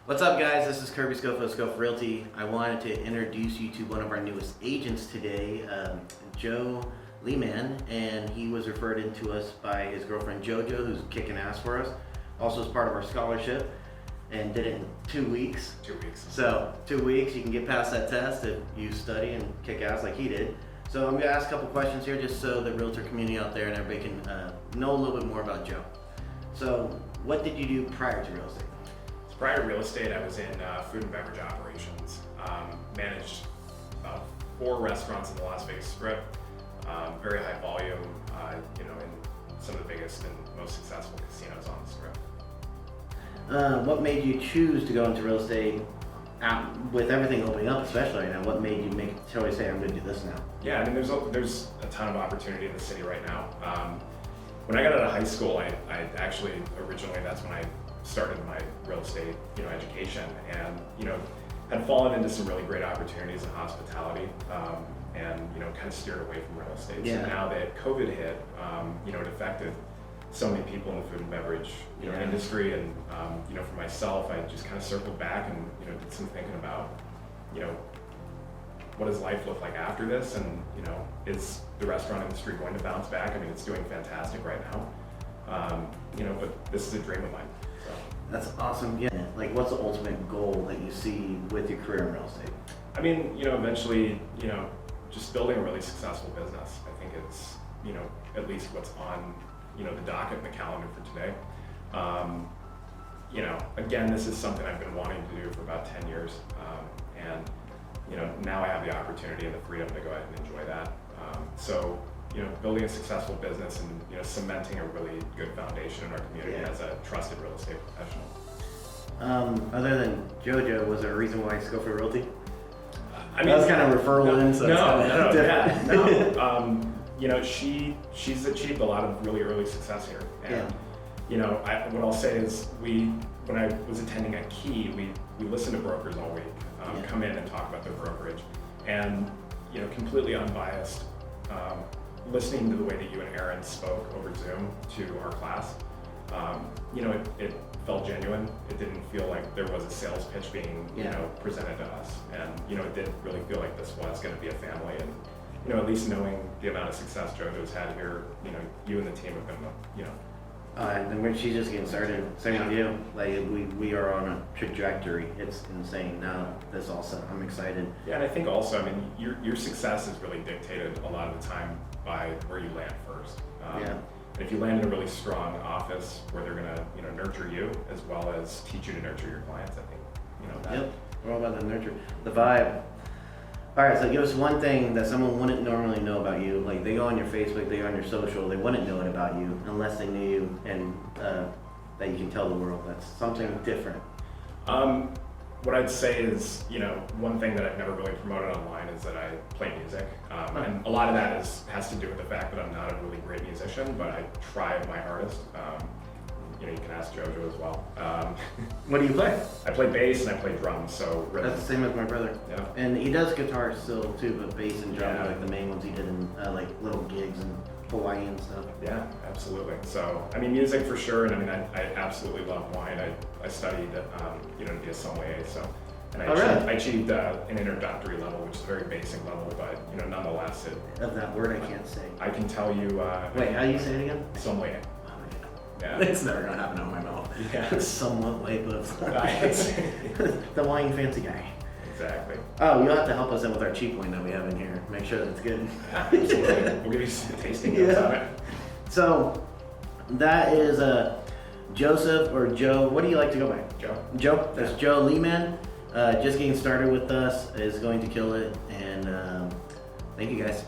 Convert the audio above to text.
What's up, guys? This is Kirby Scofield, Scofield Realty. I wanted to introduce you to one of our newest agents today, Joe Lehman, and he was referred into us by his girlfriend JoJo, who's kicking ass for us. Also as part of our scholarship, and did it in 2 weeks. 2 weeks. So 2 weeks, you can get past that test if you study and kick ass like he did. So I'm gonna ask a couple questions here just so the realtor community out there and everybody can know a little bit more about Joe. So what did you do prior to real estate? Prior to real estate, I was in food and beverage operations. Managed 4 restaurants in the Las Vegas Strip, very high volume, in some of the biggest and most successful casinos on the Strip. What made you choose to go into real estate with everything opening up, especially right now? What made you make the choice, hey, I'm going to do this now? Yeah, I mean, there's a ton of opportunity in the city right now. When I got out of high school, I actually originally that's when I started my real estate, education, and had fallen into some really great opportunities in hospitality, and kind of steered away from real estate. Yeah. So now that COVID hit, it affected so many people in the food and beverage industry, and for myself, I just kind of circled back and did some thinking about what does life look like after this, and is the restaurant industry going to bounce back? I mean, it's doing fantastic right now, but this is a dream of mine. So. That's awesome. Yeah. Like, what's the ultimate goal that you see with your career in real estate? I mean, eventually, just building a really successful business. I think it's, at least what's on, the docket and the calendar for today. Again, this is something I've been wanting to do for about 10 years. And now I have the opportunity and the freedom to go ahead and enjoy that. So, building a successful business and cementing a really good foundation in our community as a trusted real estate professional. Other than JoJo, was there a reason why Scofield Realty? I mean, that was kind of referral in, so she's achieved a lot of really early success here, and what I'll say is when I was attending at Key, we listened to brokers all week, come in and talk about their brokerage, and completely unbiased. Listening to the way that you and Aaron spoke over Zoom to our class, it felt genuine. It didn't feel like there was a sales pitch being, presented to us. And, it did really feel like this was going to be a family. And, at least knowing the amount of success JoJo's had here, you and the team have been, and she's just getting started. Same with you. Like, we are on a trajectory. It's insane. Now this all set. I'm excited. Yeah, and I think also, your success is really dictated a lot of the time by where you land first. And if you land in a really strong office where they're gonna, nurture you as well as teach you to nurture your clients, I think, that. Yep. We're all about the nurture, the vibe. All right, so give us one thing that someone wouldn't normally know about you. Like, they go on your Facebook, they go on your social, they wouldn't know it about you unless they knew you, and that you can tell the world. That's something different. What I'd say is, one thing that I've never really promoted online is that I play music. And a lot of that has to do with the fact that I'm not a really great musician, but I try my hardest. You can ask JoJo as well. What do you play? I play bass and I play drums, so rhythm. That's the same as my brother. Yeah. And he does guitar still too, but bass and drums are like the main ones he did in like little gigs in Hawaii and stuff. Yeah, absolutely. So, music for sure, and I absolutely love wine. I studied, to be a sommelier, so. And I achieved an introductory level, which is a very basic level, but nonetheless, Of that word I can't say. I can tell you. Wait, how do you say it again? Sommelier. Yeah. It's never gonna happen out of my mouth. Yeah. Somewhat way, but the wine fancy guy. Exactly. Oh, you'll have to help us in with our cheap wine that we have in here. Make sure that it's good. Absolutely. We'll give you some tasting notes on it. So that is Joseph or Joe. What do you like to go by? Joe. Joe. That's Joe Lehman. Just getting started with us is going to kill it. And thank you guys.